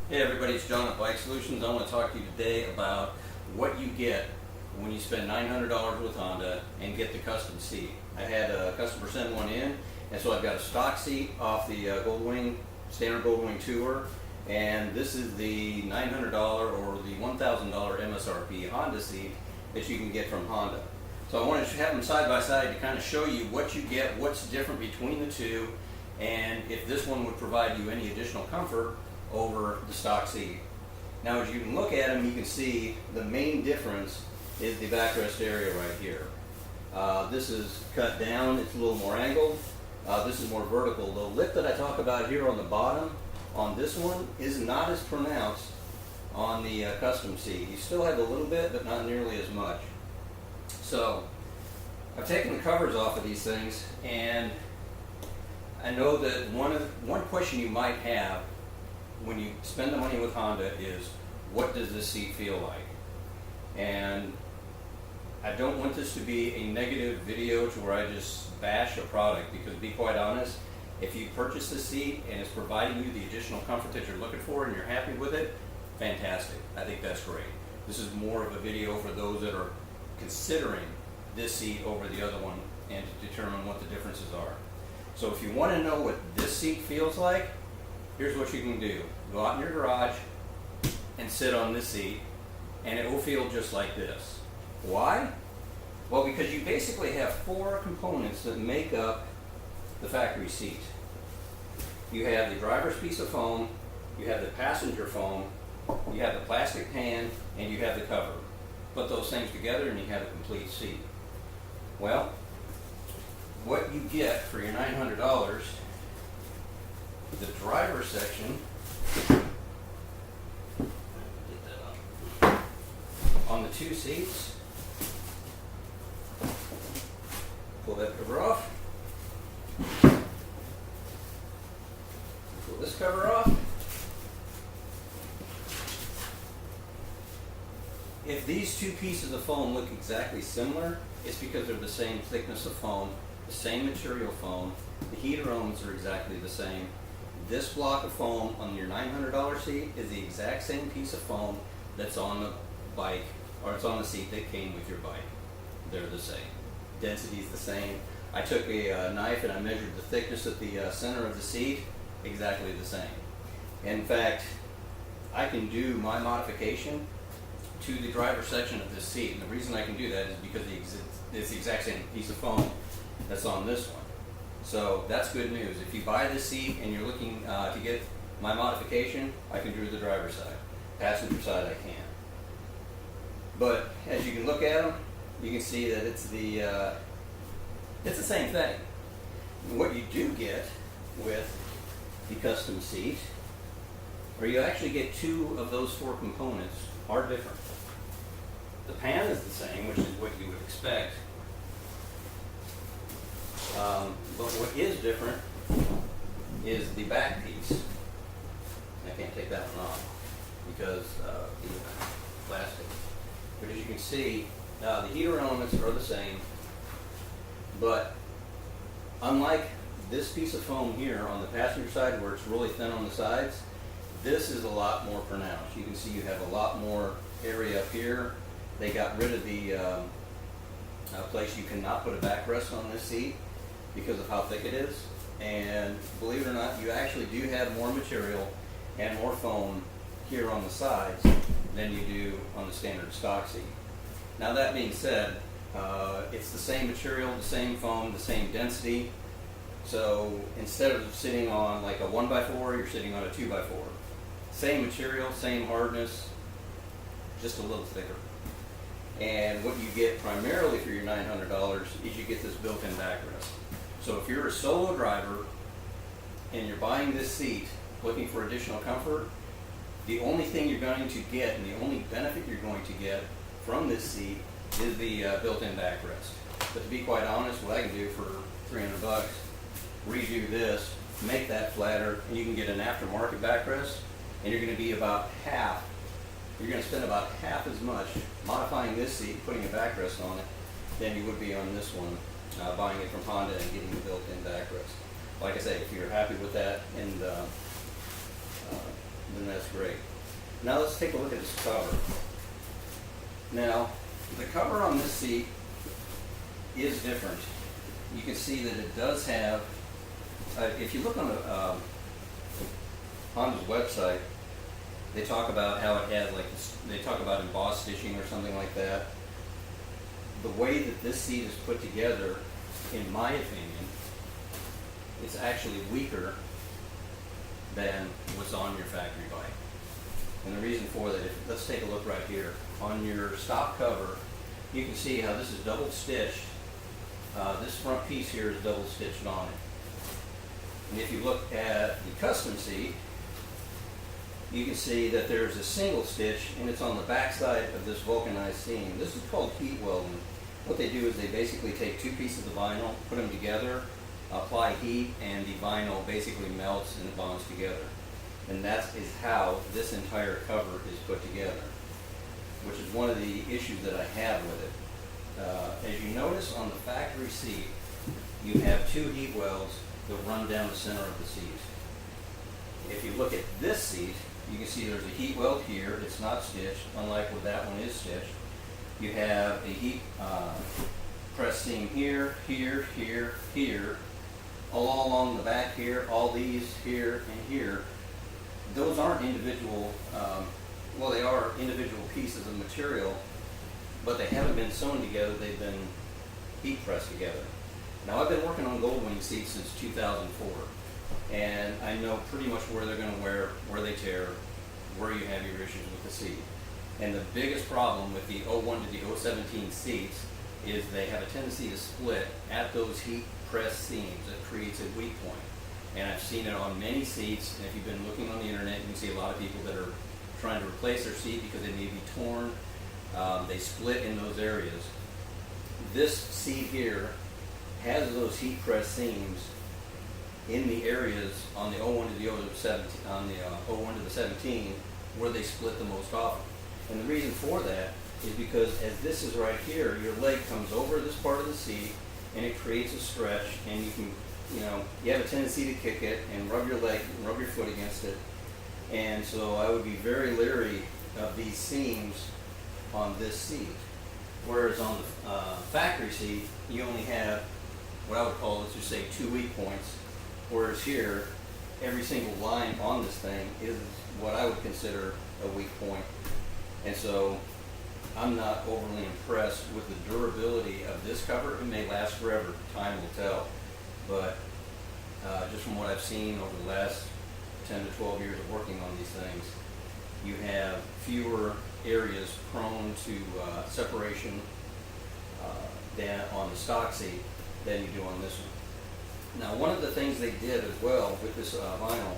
Hey everybody, it's John at Bike Solutions. I want to talk to you today about what you get when you spend $900 with Honda and get the custom seat. I had a customer send one in, and so I've got a stock seat off the Goldwing, standard Goldwing Tour, and this is the $900 or the $1,000 MSRP Honda seat that you can get from Honda. So I wanted to have them side by side to kind of show you what you get, what's different between the two, and if this one would provide you any additional comfort over the stock seat. Now as you can look at them, you can see the main difference is the backrest area right here. This is cut down, it's a little more angled. This is more vertical. The lip that I talk about here on the bottom on this one is not as pronounced on the custom seat. You still have a little bit, but not nearly as much. So I've taken the covers off of these things, and I know that one question you might have when you spend the money with Honda is, what does this seat feel like? And I don't want this to be a negative video to where I just bash a product, because to be quite honest, if you purchase this seat and it's providing you the additional comfort that you're looking for and you're happy with it, fantastic. I think that's great. This is more of a video for those that are considering this seat over the other one and to determine what the differences are. So if you want to know what this seat feels like, here's what you can do. Go out in your garage and sit on this seat, and it will feel just like this. Why? Well, because you basically have four components that make up the factory seat. You have the driver's piece of foam, you have the passenger foam, you have the plastic pan, and you have the cover. Put those things together and you have a complete seat. Well, what you get for your $900, the driver's section, get that up, on the two seats, pull that cover off, pull this cover off. If these two pieces of foam look exactly similar, it's because they're the same thickness of foam, the same material foam, the heater elements are exactly the same. This block of foam on your $900 seat is the exact same piece of foam that's on the bike, or it's on the seat that came with your bike. They're the same. Density is the same. I took a knife and I measured the thickness at the center of the seat, exactly the same. In fact, I can do my modification to the driver's section of this seat, and the reason I can do that is because it's the exact same piece of foam that's on this one. So that's good news. If you buy this seat and you're looking to get my modification, I can do the driver's side. Passenger side I can't. But as you can look at them, you can see that it's the same thing. What you do get with the custom seat, or you actually get two of those four components, are different. The pan is the same, which is what you would expect. But what is different is the back piece. I can't take that one off because the plastic. But as you can see, the heater elements are the same, but unlike this piece of foam here on the passenger side where it's really thin on the sides, this is a lot more pronounced. You can see you have a lot more area up here. They got rid of the place you cannot put a backrest on this seat because of how thick it is. And believe it or not, you actually do have more material and more foam here on the sides than you do on the standard stock seat. Now that being said, it's the same material, the same foam, the same density. So instead of sitting on like a 1x4, you're sitting on a 2x4. Same material, same hardness, just a little thicker. And what you get primarily for your $900 is you get this built-in backrest. So if you're a solo driver and you're buying this seat looking for additional comfort, the only thing you're going to get and the only benefit you're going to get from this seat is the built-in backrest. But to be quite honest, what I can do for $300, redo this, make that flatter, and you can get an aftermarket backrest, and you're going to be about half. You're going to spend about half as much modifying this seat, putting a backrest on it, than you would be on this one, buying it from Honda and getting the built-in backrest. Like I say, if you're happy with that and then that's great. Now let's take a look at this cover. Now, the cover on this seat is different. You can see that it does have, if you look on the Honda's website, they talk about how it has, like, they talk about embossed stitching or something like that. The way that this seat is put together, in my opinion, it's actually weaker than what's on your factory bike. And the reason for that, let's take a look right here. On your stock cover, you can see how this is double stitched. This front piece here is double stitched on it. And if you look at the custom seat, you can see that there's a single stitch, and it's on the back side of this vulcanized seam. This is called heat welding. What they do is they basically take two pieces of vinyl, put them together, apply heat, and the vinyl basically melts and it bonds together. And that is how this entire cover is put together, which is one of the issues that I have with it. As you notice on the factory seat, you have two heat welds that run down the center of the seat. If you look at this seat, you can see there's a heat weld here. It's not stitched, unlike where that one is stitched. You have a heat press seam here, here, here, here, all along the back here, all these here and here. Those aren't individual, well, they are individual pieces of material, but they haven't been sewn together. They've been heat pressed together. Now, I've been working on Goldwing seats since 2004, and I know pretty much where they're going to wear, where they tear, where you have your issues with the seat. And the biggest problem with the 01 to the 017 seats is they have a tendency to split at those heat press seams. That creates a weak point. And I've seen it on many seats, and if you've been looking on the internet, you can see a lot of people that are trying to replace their seat because they may be torn. They split in those areas. This seat here has those heat press seams in the areas on the 01 to the 017, on the 01 to the 17, where they split the most often. And the reason for that is because as this is right here, your leg comes over this part of the seat, and it creates a stretch, and you can, you have a tendency to kick it and rub your leg, rub your foot against it. And so I would be very leery of these seams on this seat. Whereas on the factory seat, you only have what I would call, let's just say, 2 weak points. Whereas here, every single line on this thing is what I would consider a weak point. And so I'm not overly impressed with the durability of this cover. It may last forever, time will tell. But just from what I've seen over the last 10 to 12 years of working on these things, you have fewer areas prone to separation than on the stock seat than you do on this one. Now, one of the things they did as well with this vinyl,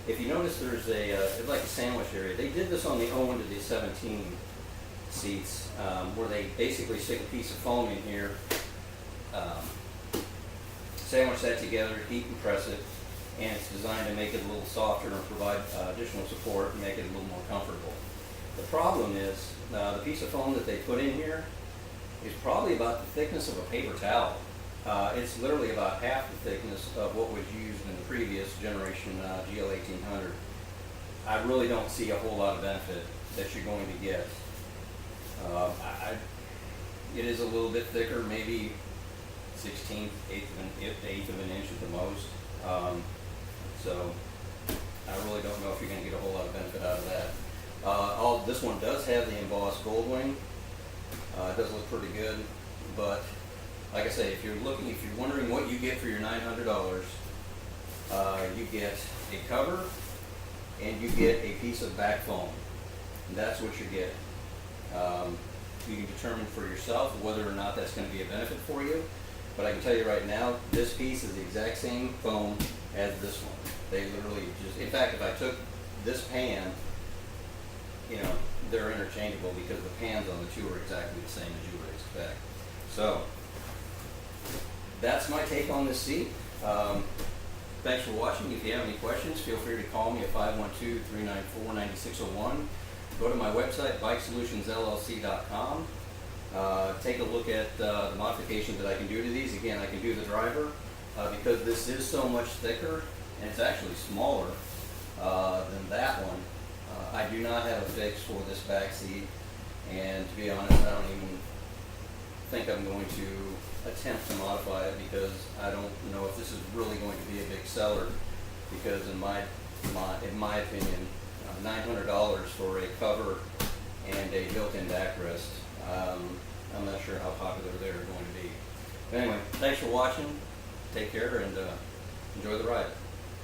if you notice, there's it's like a sandwich area. They did this on the 01 to the 17 seats, where they basically stick a piece of foam in here, sandwich that together, heat and press it, and it's designed to make it a little softer and provide additional support and make it a little more comfortable. The problem is the piece of foam that they put in here is probably about the thickness of a paper towel. It's literally about half the thickness of what was used in the previous generation GL 1800. I really don't see a whole lot of benefit that you're going to get. It is a little bit thicker, maybe 1/16, eighth of an inch at the most. So I really don't know if you're going to get a whole lot of benefit out of that. This one does have the embossed Goldwing. It does look pretty good, but like I say, if you're wondering what you get for your $900, you get a cover and you get a piece of back foam. And that's what you get. You can determine for yourself whether or not that's going to be a benefit for you. But I can tell you right now, this piece is the exact same foam as this one. They literally just, in fact, if I took this pan, they're interchangeable because the pans on the two are exactly the same as you would expect. So that's my take on this seat. Thanks for watching. If you have any questions, feel free to call me at 512-394-9601. Go to my website, bikesolutionsllc.com. Take a look at the modifications that I can do to these. Again, I can do the driver because this is so much thicker and it's actually smaller. than that one. I do not have a fix for this back seat, and to be honest, I don't even think I'm going to attempt to modify it, because I don't know if this is really going to be a big seller, because in my opinion, $900 for a cover and a built-in backrest, I'm not sure how popular they're going to be. But anyway, thanks for watching, take care, and enjoy the ride.